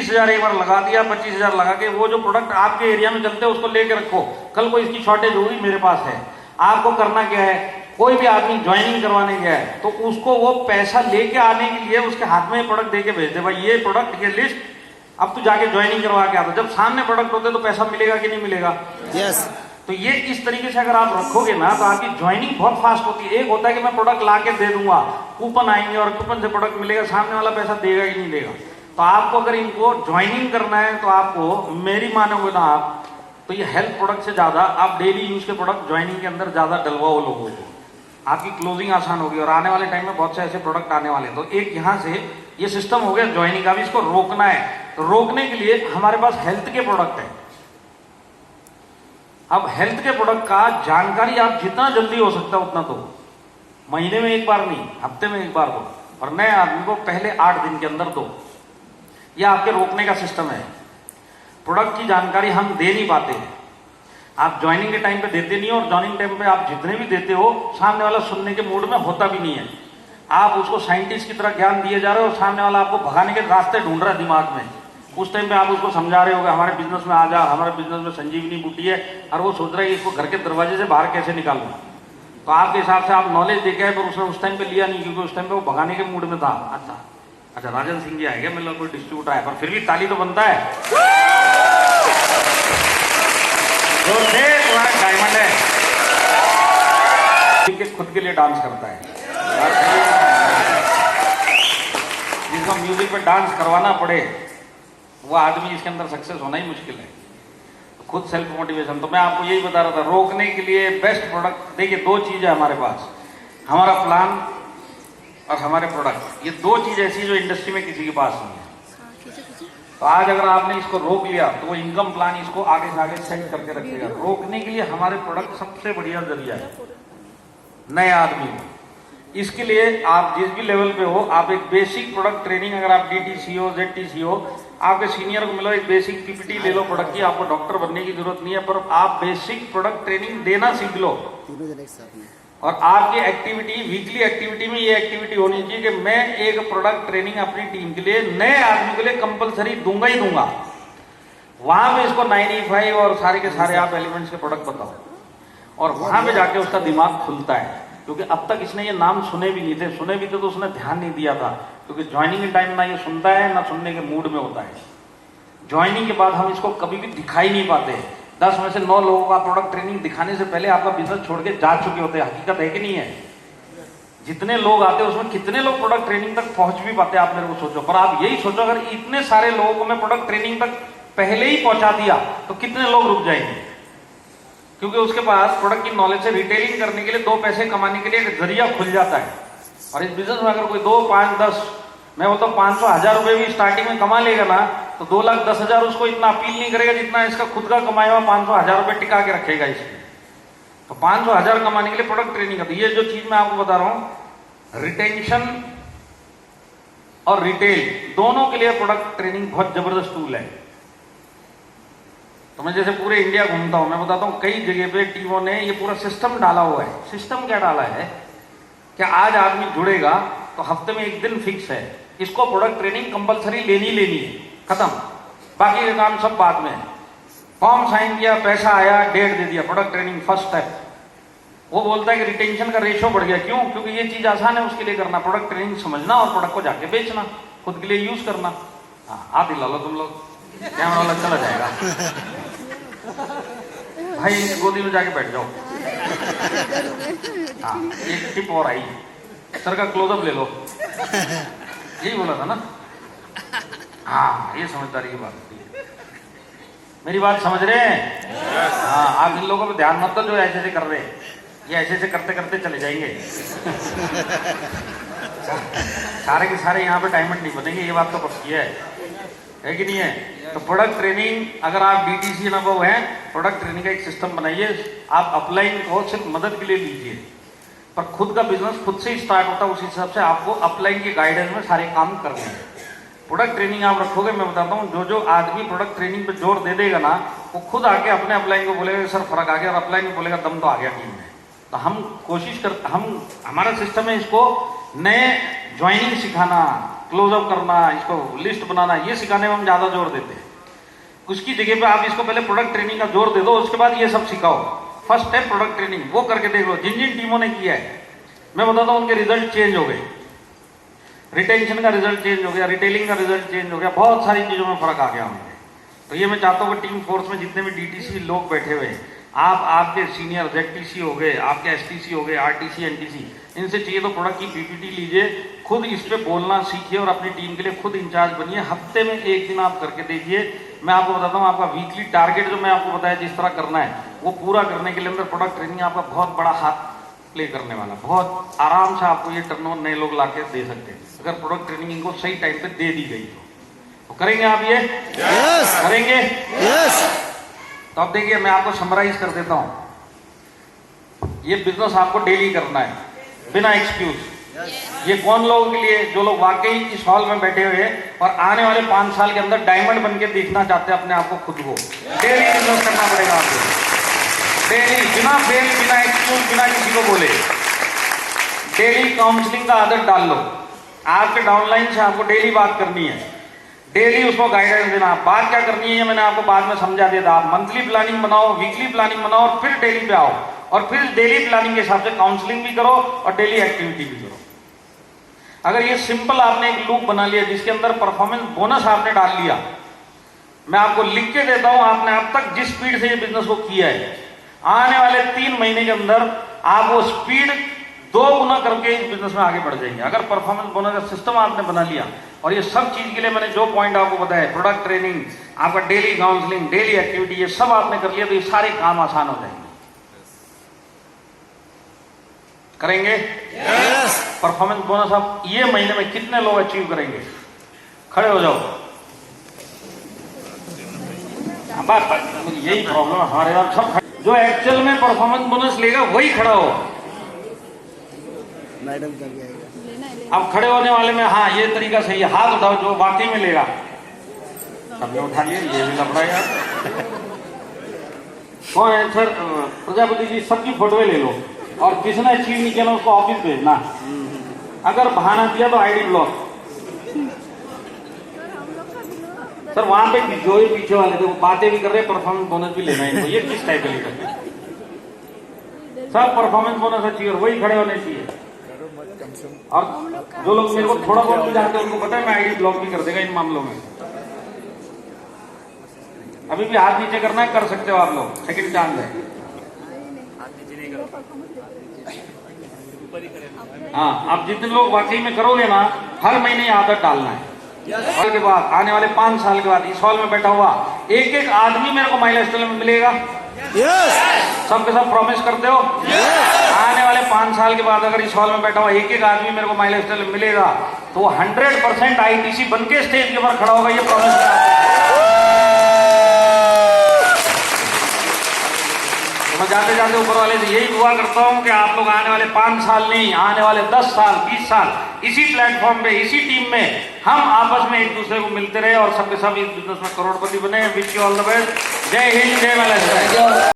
20,000 एक बार लगा दिया, 25,000 लगा के वो जो प्रोडक्ट आपके एरिया में चलते हैं उसको लेके रखो, कल को इसकी शॉर्टेज होगी मेरे पास है। आपको करना क्या है, कोई भी आदमी ज्वाइनिंग करवाने गया है तो उसको वो पैसा लेके आने के लिए उसके हाथ में प्रोडक्ट देके भेज दे, भाई ये प्रोडक्ट ये लिस्ट, अब तू जाके ज्वाइनिंग करवा के आता। जब सामने प्रोडक्ट होते तो पैसा मिलेगा कि नहीं मिलेगा? यस। तो ये इस तरीके से अगर आप रखोगे ना तो आपकी ज्वाइनिंग बहुत फास्ट होती है। एक होता है कि मैं प्रोडक्ट ला के दे दूंगा, कूपन आएंगे और कूपन से प्रोडक्ट मिलेगा, सामने वाला पैसा देगा ही नहीं देगा। तो आपको अगर इनको ज्वाइनिंग करना है तो आपको, मेरी मानोगे ना आप, तो ये हेल्थ प्रोडक्ट से ज्यादा आप डेली यूज के प्रोडक्ट ज्वाइनिंग के अंदर ज्यादा डलवाओ लोगों को, आपकी क्लोजिंग आसान होगी। और आने वाले टाइम में बहुत से ऐसे प्रोडक्ट आने वाले हैं। तो एक यहाँ से ये सिस्टम हो गया ज्वाइनिंग का, भी इसको रोकना है। तो रोकने के लिए हमारे पास हेल्थ के प्रोडक्ट है। अब हेल्थ के प्रोडक्ट का जानकारी आप जितना जल्दी हो सकता है उतना दो, महीने में एक बार नहीं, हफ्ते में एक बार दो, और नए आदमी को पहले 8 दिन के अंदर दो। यह आपके रोकने का सिस्टम है। प्रोडक्ट की जानकारी हम दे नहीं पाते हैं, आप ज्वाइनिंग के टाइम पे देते नहीं हो, और ज्वाइनिंग टाइम पे आप जितने भी देते हो सामने वाला सुनने के मूड में होता भी नहीं है। आप उसको साइंटिस्ट की तरह ज्ञान दिए जा रहे हो और सामने वाला आपको भगाने के रास्ते ढूंढ रहा है दिमाग में। उस टाइम पे आप उसको समझा रहे हो हमारे बिजनेस में आ जा, हमारे बिजनेस में संजीवनी बूटी है, और वो सोच रहा है कि इसको घर के दरवाजे से बाहर कैसे निकालूं। तो आपके हिसाब से आप नॉलेज देखे पर उसने उस टाइम पे लिया नहीं, क्योंकि उस टाइम पे वो भगाने के मूड में था। अच्छा राजन सिंह जी आएगा, मतलब कोई डिस्ट्रीब्यूटर है, पर फिर भी ताली तो बनता है। जो तुम्हारा डायमंड है खुद के लिए डांस करता है, जिसको म्यूजिक पे डांस करवाना पड़े वो आदमी इसके अंदर सक्सेस होना ही मुश्किल है। तो खुद सेल्फ मोटिवेशन। तो मैं आपको यही बता रहा था, रोकने के लिए बेस्ट प्रोडक्ट देखिए, 2 चीज है हमारे पास, हमारा प्लान और हमारे प्रोडक्ट। ये 2 चीज ऐसी जो इंडस्ट्री में किसी के पास नहीं है। तो आज अगर आपने इसको रोक लिया तो वो इनकम प्लान इसको आगे से आगे सेट करके रखेगा। रोकने के लिए हमारे प्रोडक्ट सबसे बढ़िया जरिया है नए आदमी को। इसके लिए आप जिस भी लेवल पे हो, आप एक बेसिक प्रोडक्ट ट्रेनिंग, अगर आप DTC हो, ZTC हो, आपके सीनियर को मिलो, एक बेसिक PPT ले लो प्रोडक्ट की। आपको डॉक्टर बनने की जरूरत नहीं है, पर आप बेसिक प्रोडक्ट ट्रेनिंग देना सीख लो। और आपकी एक्टिविटी, वीकली एक्टिविटी में ये एक्टिविटी होनी चाहिए कि मैं एक प्रोडक्ट ट्रेनिंग अपनी टीम के लिए, नए आदमी के लिए कंपलसरी दूंगा ही दूंगा। वहां पे इसको 9E5 और सारे के सारे आप एलिमेंट्स के प्रोडक्ट बताओ, और वहां पे जाके उसका दिमाग खुलता है। क्योंकि अब तक इसने ये नाम सुने भी नहीं थे, सुने भी थे तो उसने ध्यान नहीं दिया था, क्योंकि ज्वाइनिंग के टाइम ना ये सुनता है ना सुनने के मूड में होता है। ज्वाइनिंग के बाद हम इसको कभी भी दिखाई नहीं पाते। 10 में से 9 लोगों का प्रोडक्ट ट्रेनिंग दिखाने से पहले आपका बिजनेस छोड़ के जा चुके होते हैं। हकीकत है कि नहीं है? जितने लोग आते हैं उसमें कितने लोग प्रोडक्ट ट्रेनिंग तक पहुंच भी पाते हैं, आप मेरे को सोचो। पर आप यही सोचो, अगर इतने सारे लोगों को मैं प्रोडक्ट ट्रेनिंग तक पहले ही पहुंचा दिया तो कितने लोग रुक जाएंगे? क्योंकि उसके पास प्रोडक्ट की नॉलेज से रिटेलिंग करने के लिए, 2 पैसे कमाने के लिए एक जरिया खुल जाता है। और इस बिजनेस में अगर कोई 2, 5, 10, मैं बोलता हूँ 500, 1000 रुपए भी स्टार्टिंग में कमा लेगा ना, तो 2,10,000 उसको इतना अपील नहीं करेगा जितना इसका खुद का कमाया हुआ 500, 1000 रुपए टिका के रखेगा इसमें। तो 500, 1000 कमाने के लिए प्रोडक्ट ट्रेनिंग करती है। ये जो चीज मैं आपको बता रहा हूं, रिटेंशन और रिटेल दोनों के लिए प्रोडक्ट ट्रेनिंग बहुत जबरदस्त टूल है। तो मैं जैसे पूरे इंडिया घूमता हूं, मैं बताता हूं कई जगह पे टीमों ने ये पूरा सिस्टम डाला हुआ है। सिस्टम क्या डाला है कि आज आदमी जुड़ेगा तो हफ्ते में 1 दिन फिक्स है, इसको प्रोडक्ट ट्रेनिंग कंपलसरी लेनी है, खत्म। बाकी के काम सब बाद में। फॉर्म साइन किया, पैसा आया, डेट दे दिया, प्रोडक्ट ट्रेनिंग फर्स्ट स्टेप। वो बोलता है कि रिटेंशन का रेशो बढ़ गया। क्यों? क्योंकि ये चीज आसान है उसके लिए करना, प्रोडक्ट ट्रेनिंग समझना और प्रोडक्ट को जाके बेचना, खुद के लिए यूज करना। हाथ हिला लो तुम लोग, कैमरा वाला चला जाएगा। भाई इनकी गोदी में जाके बैठ जाओ। हाँ, एक टिप और आई, सर का क्लोजअप ले लो। यही बोला था ना? हाँ, ये समझदारी की बात होती है। मेरी बात समझ रहे हैं? हाँ, आप इन लोगों पे ध्यान मत दो जो ऐसे ऐसे कर रहे हैं। ये ऐसे ऐसे करते करते चले जाएंगे। सारे के सारे यहाँ पे डायमंड नहीं बनेंगे, ये बात तो पक्की है कि नहीं है? तो प्रोडक्ट ट्रेनिंग, अगर आप DTC अनुभव हैं, प्रोडक्ट ट्रेनिंग का एक सिस्टम बनाइए। आप अपलाइन को सिर्फ मदद के लिए लीजिए, पर खुद का बिजनेस खुद से ही स्टार्ट होता है। उस हिसाब से आपको अपलाइन के गाइडेंस में सारे काम करने हैं। प्रोडक्ट ट्रेनिंग आप रखोगे, मैं बताता हूँ, जो आदमी प्रोडक्ट ट्रेनिंग पे जोर दे देगा ना, वो खुद आके अपने अपलाइन को बोलेगा सर फर्क आ गया, और अपलाइन को बोलेगा दम तो आ गया टीम में। तो हम कोशिश कर, हमारा सिस्टम है इसको नए ज्वाइनिंग सिखाना, क्लोजअप करना, इसको लिस्ट बनाना, ये सिखाने में हम ज़्यादा जोर देते हैं। उसकी जगह पे आप इसको पहले प्रोडक्ट ट्रेनिंग का जोर दे दो, उसके बाद ये सब सिखाओ। फर्स्ट स्टेप प्रोडक्ट ट्रेनिंग, वो करके देख लो। जिन जिन टीमों ने किया है मैं बताता हूँ, उनके रिजल्ट चेंज हो गए। रिटेंशन का रिजल्ट चेंज हो गया, रिटेलिंग का रिजल्ट चेंज हो गया, बहुत सारी चीज़ों में फर्क आ गया उनके। तो ये मैं चाहता हूँ कि टीम फोर्स में जितने भी डीटीसी लोग बैठे हुए हैं, आपके सीनियर जेडटीसी हो गए, आपके एसटीसी हो गए, आरटीसी, एनटीसी, इनसे चाहिए तो प्रोडक्ट की पीपीटी लीजिए, खुद इस पे बोलना सीखिए और अपनी टीम के लिए खुद इंचार्ज बनिए। हफ्ते में एक दिन आप करके देखिए। मैं आपको बताता हूँ, आपका वीकली टारगेट जो मैं आपको बताया जिस तरह करना है, वो पूरा करने के लिए अंदर प्रोडक्ट ट्रेनिंग आपका बहुत बड़ा हाथ प्ले करने वाला। बहुत आराम से आपको ये टर्नओवर नए लोग ला के दे सकते हैं, अगर प्रोडक्ट ट्रेनिंग इनको सही टाइम पे दे दी गई तो करेंगे आप ये? यस करेंगे? यस। तो अब देखिए, मैं आपको समराइज कर देता हूं। ये बिजनेस आपको डेली करना है बिना एक्सक्यूज। ये कौन लोगों के लिए? जो लोग वाकई इस हॉल में बैठे हुए हैं और आने वाले 5 साल के अंदर डायमंड बन के देखना चाहते हैं अपने आप को, खुद को। डेली बिजनेस करना पड़ेगा आपको, डेली, बिना फेल, बिना एक्सक्यूज, बिना किसी को बोले। डेली काउंसलिंग का आदत डाल लो। आपके डाउनलाइन से आपको डेली बात करनी है, डेली उसको गाइडेंस देना। बात क्या करनी है ये मैंने आपको बाद में समझा दिया था। आप मंथली प्लानिंग बनाओ, वीकली प्लानिंग बनाओ और फिर डेली पे आओ, और फिर डेली प्लानिंग के हिसाब से काउंसलिंग भी करो और डेली एक्टिविटी भी करो। अगर ये सिंपल आपने एक लूप बना लिया जिसके अंदर परफॉर्मेंस बोनस आपने डाल लिया, मैं आपको लिख के देता हूं, आपने अब तक जिस स्पीड से ये बिजनेस को किया है, आने वाले 3 महीने के अंदर आप वो स्पीड 2 गुना करके इस बिजनेस में आगे बढ़ जाएंगे। अगर परफॉर्मेंस बोनस का सिस्टम आपने बना लिया, और ये सब चीज के लिए मैंने जो पॉइंट आपको बताया, प्रोडक्ट ट्रेनिंग, आपका डेली काउंसलिंग, डेली एक्टिविटी, ये सब आपने कर लिया तो ये सारे काम आसान हो जाएंगे। करेंगे? यस। परफॉर्मेंस बोनस आप ये महीने में कितने लोग अचीव करेंगे? खड़े हो जाओ। यही प्रॉब्लम है हमारे यहाँ, सब जो एक्चुअल में परफॉर्मेंस बोनस लेगा वही खड़ा हो। मैडम कर जाएगा। अब खड़े होने वाले में, हाँ ये तरीका सही है, हाथ उठाओ जो वाकई में लेगा। सबने उठा लिया, ये भी लफड़ा यार। कौन है सर? प्रजापति जी, सबकी फोटोएं ले लो और जिसने अचीव नहीं किया ना उसको ऑफिस भेजना। अगर बहाना दिया तो आईडी ब्लॉक। सर वहां पे जो ही पीछे वाले थे वो बातें भी कर रहे, परफॉर्मेंस बोनस भी लेना है, ये किस टाइप का लीडर? सब परफॉर्मेंस बोनस अचीवर वही खड़े होने चाहिए। और जो लोग मेरे को थोड़ा बहुत भी जानते हैं उनको पता है मैं आईडी ब्लॉक भी कर देगा इन मामलों में। अभी भी हाथ नीचे करना है, कर सकते हो आप लोग, सेकंड चांस है। हाँ, अब जितने लोग वाकई में करोगे ना, हर महीने आदत डालना है। साल के बाद, आने वाले 5 साल के बाद इस हॉल में बैठा हुआ एक आदमी मेरे को माइलस्टोन में मिलेगा। यस। सबके सब प्रॉमिस करते हो? आने वाले 5 साल के बाद अगर इस हॉल में बैठा हुआ एक आदमी मेरे को माइलस्टोन में मिलेगा तो वो 100% आईटीसी बन के स्टेज के ऊपर खड़ा होगा, ये प्रॉमिस। मैं जाते जाते ऊपर वाले से यही दुआ करता हूं कि आप लोग आने वाले 5 साल नहीं, आने वाले 10 साल, 20 साल इसी प्लेटफॉर्म पे, इसी टीम में हम आपस में एक दूसरे को मिलते रहे और सबके सब इस बिजनेस में करोड़पति बने। Wish you all the best. जय हिंद, जय महाराष्ट्र।